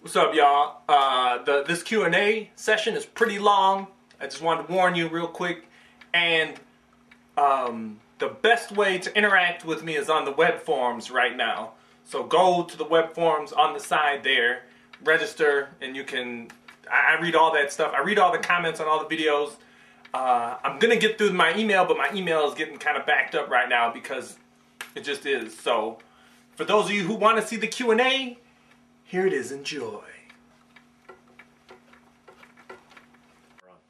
What's up, y'all? This Q&A session is pretty long. I just wanted to warn you real quick. And the best way to interact with me is on the web forums right now. So go to the web forums on the side there, register, and you can... I read all that stuff. I read all the comments on all the videos. I'm going to get through my email, but my email is getting kind of backed up right now because it just is. So for those of you who want to see the Q&A, here it is. Enjoy.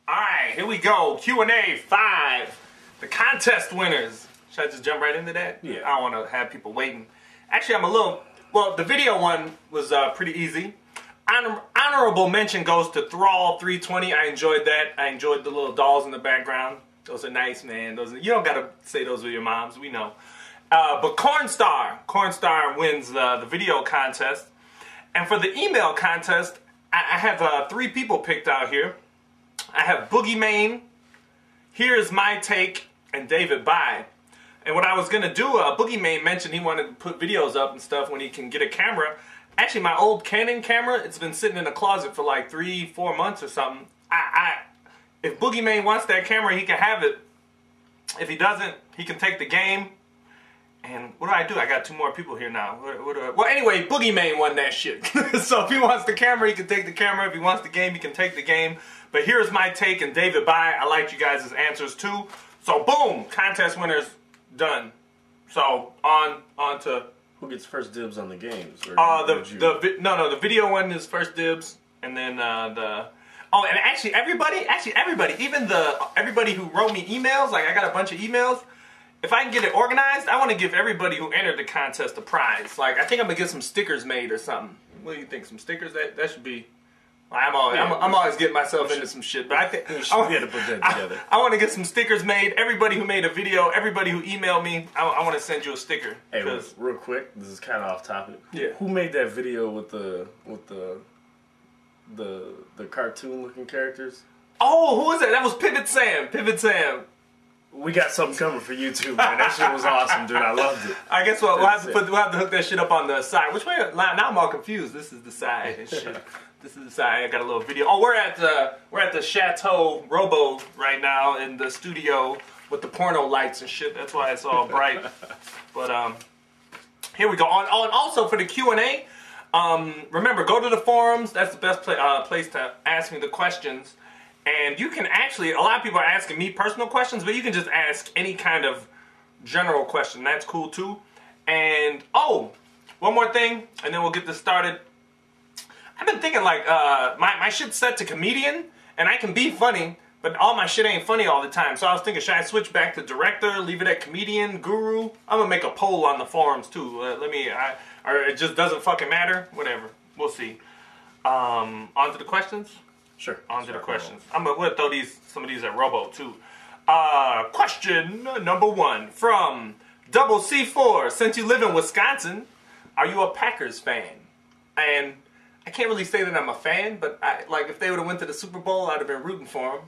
Alright, here we go. Q&A 5. The contest winners. Should I just jump right into that? Yeah. I don't want to have people waiting. Actually, I'm a little... Well, the video one was pretty easy. Honorable mention goes to Thrall 320. I enjoyed that. I enjoyed the little dolls in the background. Those are nice, man. You don't got to say those with your moms. We know. But Cornstar wins the video contest. And for the email contest, I have 3 people picked out here. I have Boogeyman, Here's My Take, and David Bye. And what I was going to do, Boogeyman mentioned he wanted to put videos up and stuff when he can get a camera. Actually, my old Canon camera, it's been sitting in the closet for like 3-4 months or something. If Boogeyman wants that camera, he can have it. If he doesn't, he can take the game. And what do? I got 2 more people here now. Well, anyway, Boogeyman won that shit. So if he wants the camera, he can take the camera. If he wants the game, he can take the game. But Here's My Take and David Bye. I liked you guys' answers too. So boom, contest winners done. So on to Who gets first dibs on the games? Or the video one is first dibs, and then and actually everybody, even everybody who wrote me emails, like I got a bunch of emails. If I can get it organized, I want to give everybody who entered the contest a prize. Like, I think I'm going to get some stickers made or something. What do you think? Some stickers? That should be... I'm always getting myself into some shit, but I think... We should be able to put that together. I want to get some stickers made. Everybody who made a video, everybody who emailed me, I want to send you a sticker. Hey, real quick, this is kind of off topic. Yeah. Who made that video with the cartoon-looking characters? Oh, who was that? That was Pivot Sam. Pivot Sam. We got something coming for you too, man. That shit was awesome, dude. I loved it. I guess we'll have to hook that shit up on the side. Which way? Now I'm all confused. This is the side and shit. This is the side. I got a little video. Oh, we're at the Chateau Robo right now in the studio with the porno lights and shit. That's why it's all bright. But here we go. Also for the Q&A, remember, go to the forums. That's the best place to ask me the questions. And you can actually, a lot of people are asking me personal questions, but you can just ask any kind of general question. That's cool too. And, one more thing, and then we'll get this started. I've been thinking like, my shit's set to comedian, and I can be funny, but all my shit ain't funny all the time. So I was thinking, should I switch back to director, leave it at comedian, guru? I'm gonna make a poll on the forums too. Or it just doesn't fucking matter? Whatever. We'll see. On to the questions? Sure. On to the questions. I'm going to throw some of these at Robo, too. Question number 1 from Double C4. Since you live in Wisconsin, are you a Packers fan? And I can't really say that I'm a fan, but if they would have went to the Super Bowl, I'd have been rooting for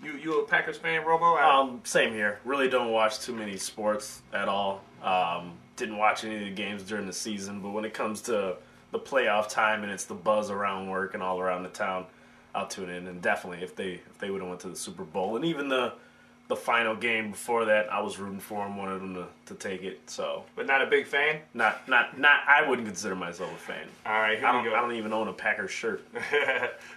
them. You a Packers fan, Robo? Same here. Really don't watch too many sports at all. Didn't watch any of the games during the season, but when it comes to the playoff time and it's the buzz around work and all around the town, I'll tune in. And definitely if they would have went to the Super Bowl, and even the final game before that, I was rooting for them, wanted them to take it. So, but not a big fan. Not. I wouldn't consider myself a fan. All right, here we go. I don't even own a Packers shirt.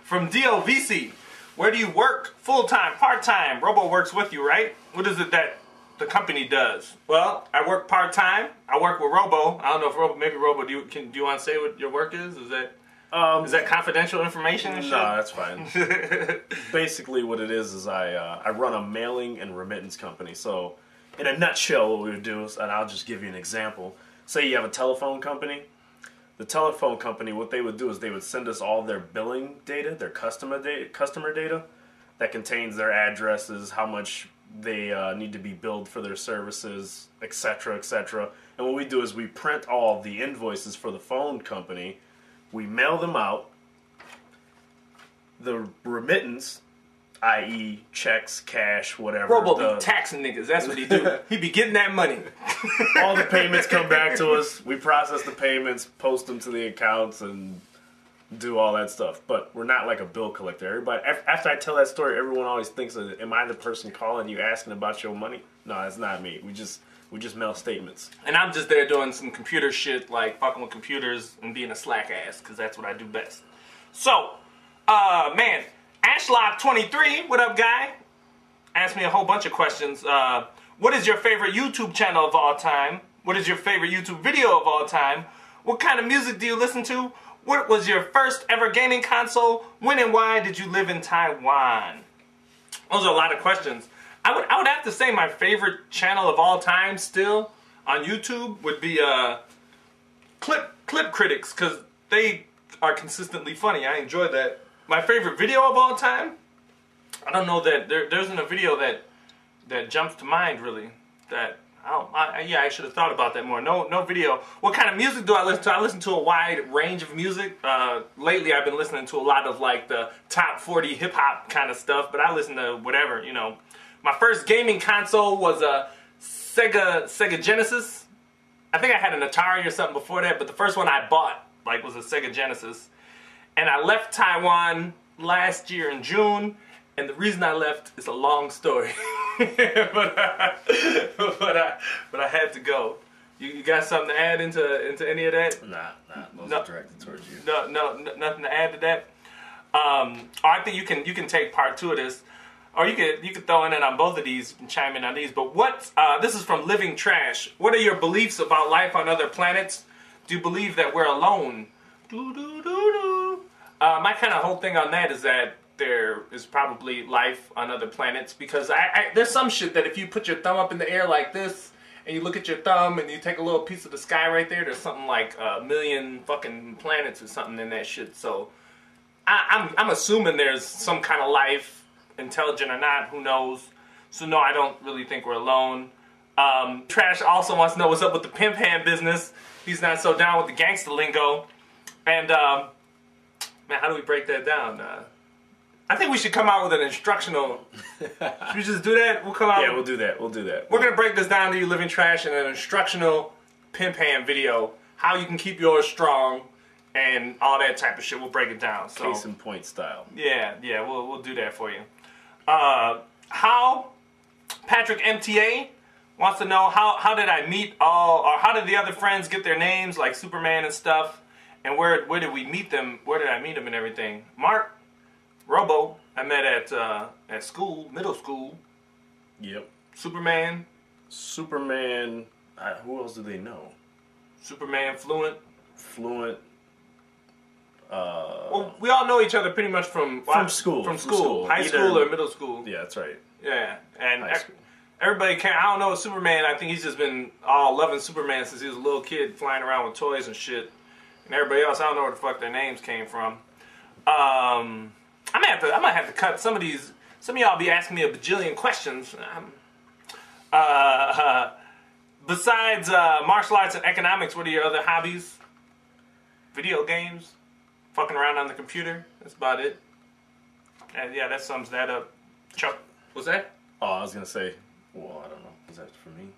From DOVC, where do you work? Full time, part time. Robo works with you, right? What is it that the company does? Well, I work part time. I work with Robo. I don't know if maybe Robo. Do you want to say what your work is? Is that confidential information and shit? No, that's fine. Basically what it is I run a mailing and remittance company. So in a nutshell what we would do is, and I'll just give you an example. Say you have a telephone company. The telephone company, what they would do is they would send us all their billing data, their customer data that contains their addresses, how much they need to be billed for their services, etc., etc. And what we do is we print all the invoices for the phone company. We mail them out. The remittance, i.e. checks, cash, whatever. Robo be taxing niggas. That's what he do. He be getting that money. All the payments come back to us. We process the payments, post them to the accounts, and do all that stuff. But we're not like a bill collector. Everybody, after I tell that story, everyone always thinks, am I the person calling you asking about your money? No, that's not me. We just mail statements. And I'm just there doing some computer shit, like fucking with computers and being a slack ass, because that's what I do best. So, man, Ashlock23, what up, guy? Asked me a whole bunch of questions. What is your favorite YouTube channel of all time? What is your favorite YouTube video of all time? What kind of music do you listen to? What was your first ever gaming console? When and why did you live in Taiwan? Those are a lot of questions. I would have to say my favorite channel of all time still on YouTube would be Clip Critics, because they are consistently funny. I enjoy that. My favorite video of all time? I don't know that there isn't a video that jumps to mind really. I should have thought about that more. No video. What kind of music do I listen to? I listen to a wide range of music. Lately I've been listening to a lot of like the top 40 hip hop kind of stuff, but I listen to whatever, you know. My first gaming console was a Sega Genesis. I think I had an Atari or something before that, but the first one I bought like was a Sega Genesis. And I left Taiwan last year in June, and the reason I left is a long story. but I had to go. You got something to add into any of that? Nah, those are directed towards you. No, nothing to add to that. I think you can take part 2 of this, or you could throw in it on both of these and chime in on these. But this is from Living Trash. What are your beliefs about life on other planets? Do you believe that we're alone? My kind of whole thing on that is that there is probably life on other planets, because there's some shit that if you put your thumb up in the air like this and you look at your thumb and you take a little piece of the sky right there's something like 1 million fucking planets or something in that shit. So I'm assuming there's some kind of life, intelligent or not, who knows. So no, I don't really think we're alone. Trash also wants to know what's up with the pimp hand business. He's not so down with the gangster lingo. And man, how do we break that down? I think we should come out with an instructional. Should we just do that? We'll come out. Yeah, we'll do that. We're gonna break this down to you, Living Trash, in an instructional pimp hand video. How you can keep yours strong and all that type of shit. We'll break it down. So, case in point style. Yeah, we'll do that for you. How Patrick MTA wants to know how did I meet or how did the other friends get their names, like Superman and stuff, and where did we meet them? Where did I meet them and everything? Mark Robo, I met at school, middle school. Yep. Superman. Who else do they know? Superman, Fluent. Well, we all know each other pretty much from school. From school. High school or middle school. Yeah, that's right. Yeah, and everybody I don't know Superman. I think he's just been all loving Superman since he was a little kid, flying around with toys and shit. And everybody else, I don't know where the fuck their names came from. I might have to cut some of these. Some of y'all be asking me a bajillion questions. Besides martial arts and economics, what are your other hobbies? Video games, fucking around on the computer. That's about it. And yeah, that sums that up. Chuck, what's that? Oh, I was gonna say. Well, I don't know. Is that for me?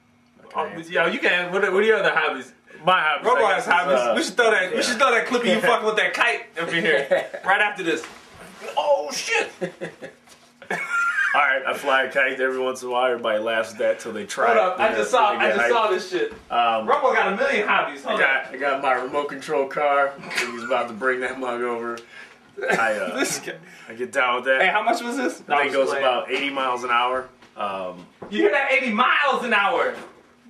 You can. What are your other hobbies? My hobbies. Robo has hobbies. We should throw that. Yeah. We should throw that clip of you fucking with that kite over here right after this. Oh shit! All right, I fly a kite every once in a while. Everybody laughs at that till they try. Hold up, I just saw this shit. Robo got a million hobbies. I got my remote control car. He's about to bring that mug over. I get down with that. Hey, how much was this? I think it goes about 80 miles an hour. You hear that? 80 miles an hour,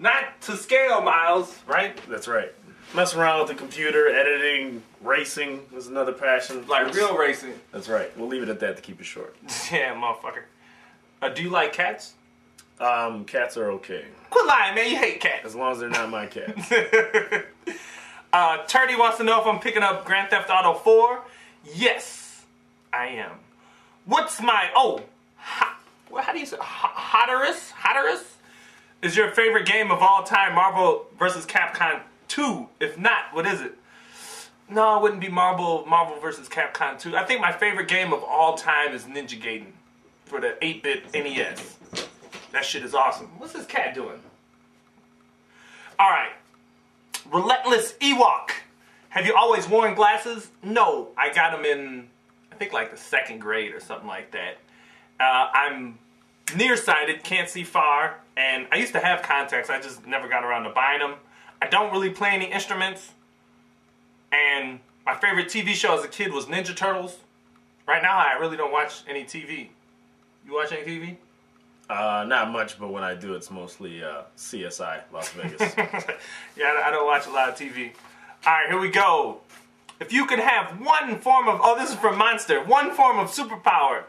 not to scale miles, right? That's right. Mess around with the computer, editing, racing is another passion. Like real racing. That's right. We'll leave it at that to keep it short. Yeah, motherfucker. Do you like cats? Cats are okay. Quit lying, man. You hate cats. As long as they're not my cats. Turdy wants to know if I'm picking up Grand Theft Auto 4. Yes, I am. What's my... how do you say... Hatteras? Is your favorite game of all time Marvel vs. Capcom 2? If not, what is it? No, it wouldn't be Marvel vs. Capcom 2. I think my favorite game of all time is Ninja Gaiden for the 8-bit NES. That shit is awesome. What's this cat doing? Alright. Relentless Ewok. Have you always worn glasses? No, I got them in, I think like the 2nd grade or something like that. I'm nearsighted, can't see far, and I used to have contacts. I just never got around to buying them. I don't really play any instruments, and my favorite TV show as a kid was Ninja Turtles. Right now, I really don't watch any TV. You watch any TV? Not much, but when I do, it's mostly CSI, Las Vegas. Yeah, I don't watch a lot of TV. All right, here we go. If you could have one form of, oh, this is from Monster, one form of superpower.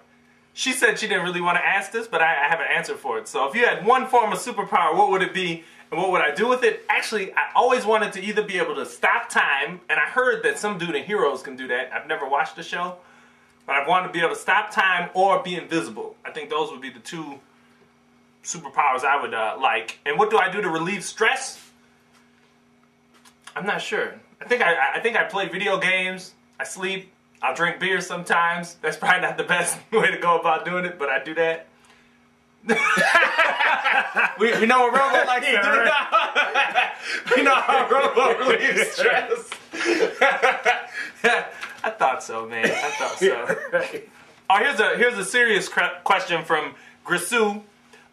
She said she didn't really want to ask this, but I have an answer for it. So if you had one form of superpower, what would it be, and what would I do with it? Actually, I always wanted to either be able to stop time, and I heard that some dude in Heroes can do that. I've never watched the show, but I've wanted to be able to stop time or be invisible. I think those would be the 2 superpowers I would like. And what do I do to relieve stress? I'm not sure. I think I play video games. I sleep. I'll drink beer sometimes. That's probably not the best way to go about doing it, but I do that. we know what Robo likes to do. We know how Robo relieves stress. I thought so, man. I thought so. Oh, here's a serious question from Grisou.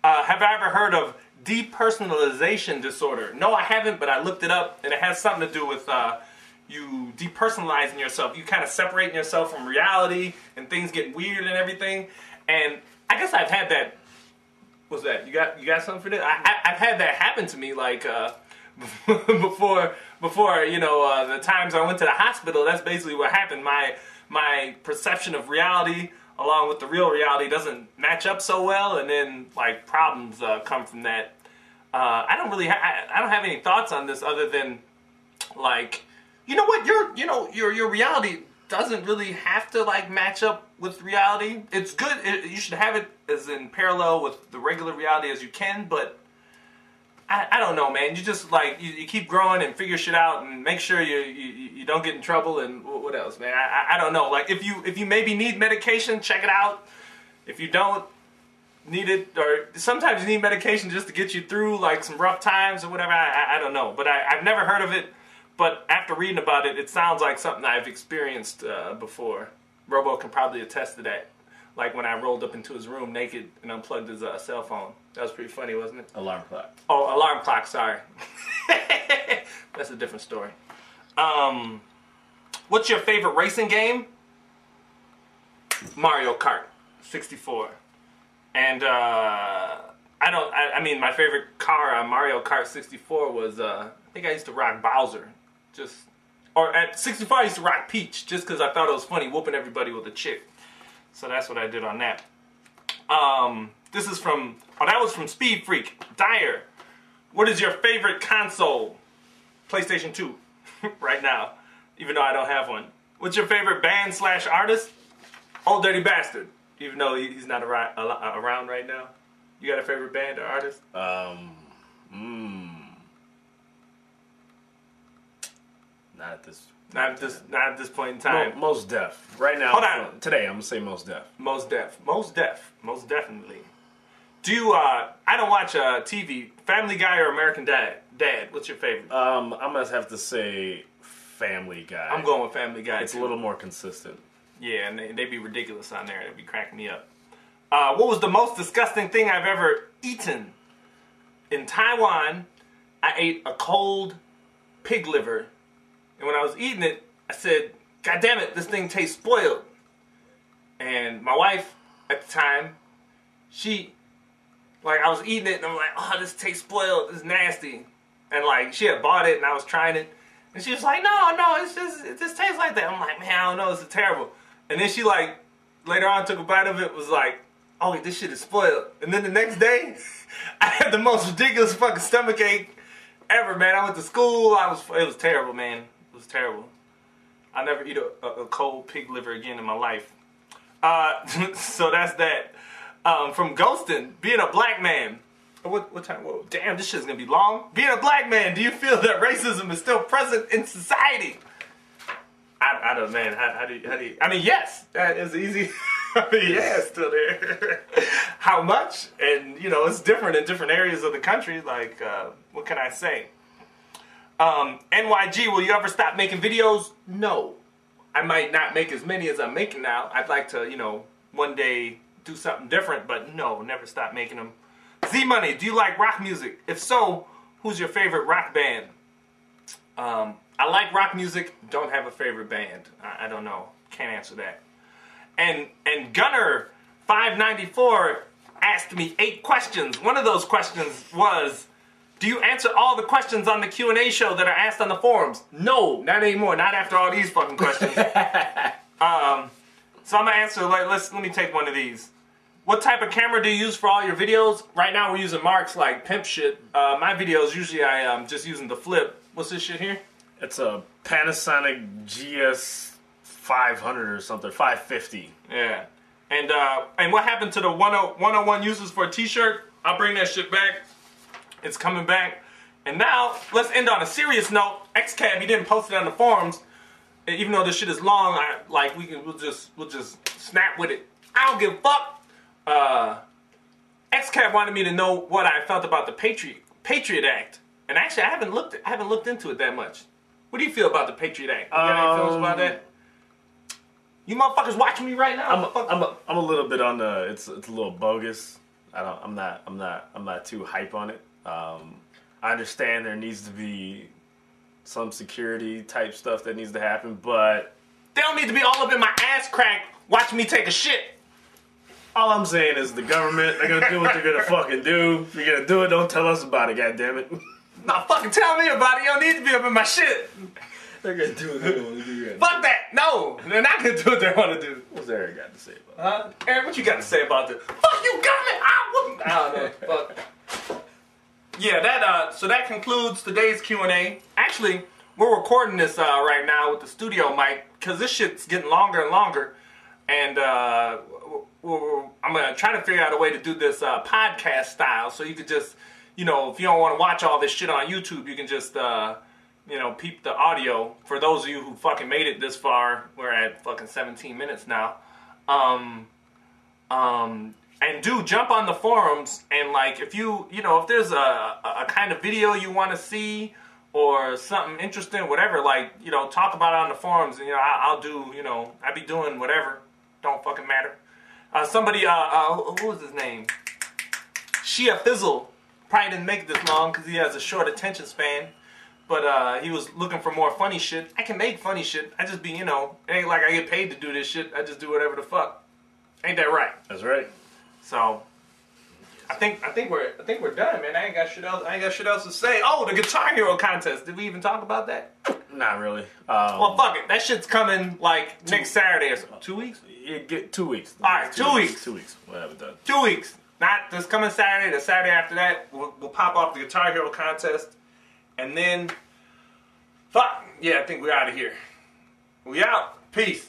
Have I ever heard of depersonalization disorder? No, I haven't, but I looked it up, and it has something to do with you depersonalizing yourself. You kind of separating yourself from reality, and things get weird and everything. And I guess I've had that. What's that? You got something for this? I've had that happen to me, like before the times I went to the hospital. That's basically what happened. My perception of reality, along with the real reality, doesn't match up so well, and then like problems come from that. I don't have any thoughts on this other than like, you know what, your reality doesn't really have to like match up with reality. It's good. You should have it as in parallel with the regular reality as you can, but I don't know, man. You just like you keep growing and figure shit out and make sure you don't get in trouble. And what else, man? I don't know. Like if you maybe need medication, check it out. If you don't need it, or sometimes you need medication just to get you through like some rough times or whatever. I don't know, but I've never heard of it. But after reading about it, it sounds like something I've experienced before. Robo can probably attest to that. Like when I rolled up into his room naked and unplugged his cell phone. That was pretty funny, wasn't it? Alarm clock. Oh, alarm clock, sorry. That's a different story. What's your favorite racing game? Mario Kart 64. And I mean, my favorite car on Mario Kart 64 was, I think I used to rock Bowser. Or at 64 I used to rock Peach, just because I thought it was funny whooping everybody with a chick. So that's what I did on that. This is from, that was from Speed Freak. Dyer, what is your favorite console? PlayStation 2, right now, even though I don't have one. What's your favorite band / artist? Old Dirty Bastard, even though he's not around right now. You got a favorite band or artist? Not at this point in time. Mos Def. Right now. Hold on. Today, I'm gonna say Mos Def. Mos Def. Most definitely. Do you? I don't watch TV. Family Guy or American Dad? What's your favorite? I'm gonna have to say Family Guy. I'm going with Family Guy. It's too. a little more consistent. Yeah, and they be ridiculous on there. They'd be cracking me up. What was the most disgusting thing I've ever eaten? In Taiwan, I ate a cold pig liver. And when I was eating it, I said, God damn it, this thing tastes spoiled. And my wife, at the time, I was eating it, and I'm like, oh, this tastes spoiled, this is nasty. And like, she had bought it, and I was trying it. And she was like, no, it just tastes like that. I'm like, man, I don't know, this is terrible. And then she like, later on took a bite of it, was like, oh, this shit is spoiled. And then the next day, I had the most ridiculous fucking stomach ache ever, man. I went to school, it was terrible, man. It was terrible. I'll never eat a cold pig liver again in my life. So that's that. From Ghostin, being a black man. What time? Whoa, damn, this shit's gonna be long. Being a black man, do you feel that racism is still present in society? I don't, man. How do you? I mean, yes, that is easy. I mean, yeah, it's still there. How much? And it's different in different areas of the country. Like, what can I say? NYG, will you ever stop making videos? No. I might not make as many as I'm making now. I'd like to, you know, one day do something different, but no, never stop making them. Z-Money, do you like rock music? If so, who's your favorite rock band? I like rock music, don't have a favorite band. I don't know. Can't answer that. And Gunner 594 asked me 8 questions. One of those questions was, do you answer all the questions on the Q&A show that are asked on the forums? No, not anymore. Not after all these fucking questions. So I'm gonna answer. Let me take one of these. What type of camera do you use for all your videos? Right now we're using Mark's like pimp shit. My videos usually I am just using the flip. What's this shit here? It's a Panasonic GS 500 or something, 550. Yeah. And what happened to the 101 uses for a t-shirt? I'll bring that shit back. It's coming back. And now, let's end on a serious note. XCab, he didn't post it on the forums. Even though this shit is long, we'll just snap with it. I don't give a fuck. XCab wanted me to know what I felt about the Patriot Act. And actually, I haven't looked into it that much. What do you feel about the Patriot Act? You got any feelings about that? You motherfuckers watching me right now? I'm a little bit on the. It's a little bogus. I'm not too hype on it. I understand there needs to be some security type stuff that needs to happen, but they don't need to be all up in my ass crack watching me take a shit. All I'm saying is the government, they're gonna do what they're gonna fucking do. If you're gonna do it, don't tell us about it, goddammit. Nah, fucking tell me about it. You don't need to be up in my shit. They're gonna do what they want to do. Fuck that. No, they're not gonna do what they want to do. What's Eric got to say about it? Eric, what you got to say about this? Fuck you, government. I don't know. Fuck. Yeah, so that concludes today's Q&A. Actually, we're recording this right now with the studio mic because this shit's getting longer and longer. And I'm going to try to figure out a way to do this podcast style so you could just, you know, if you don't want to watch all this shit on YouTube, you can just, you know, peep the audio. For those of you who fucking made it this far, we're at fucking 17 minutes now. And do jump on the forums and like if if there's a kind of video you want to see or something interesting, whatever, like, you know, talk about it on the forums and, you know, I'll do, you know, I'll be doing whatever. Don't fucking matter. Somebody, who was his name? Shia Fizzle. Probably didn't make it this long because he has a short attention span. But he was looking for more funny shit. I can make funny shit. I just be, you know, it ain't like I get paid to do this shit. I just do whatever the fuck. Ain't that right? That's right. So I think we're done, man. I ain't got shit else to say. Oh, the Guitar Hero contest. Did we even talk about that? Not really. Well, fuck it. That shit's coming like next Saturday or something. 2 weeks? You get 2 weeks. All right, 2 weeks. 2 weeks. We'll have it done. 2 weeks. Not this coming Saturday. The Saturday after that, we'll pop off the Guitar Hero contest, and then fuck yeah, I think we're out of here. We out. Peace.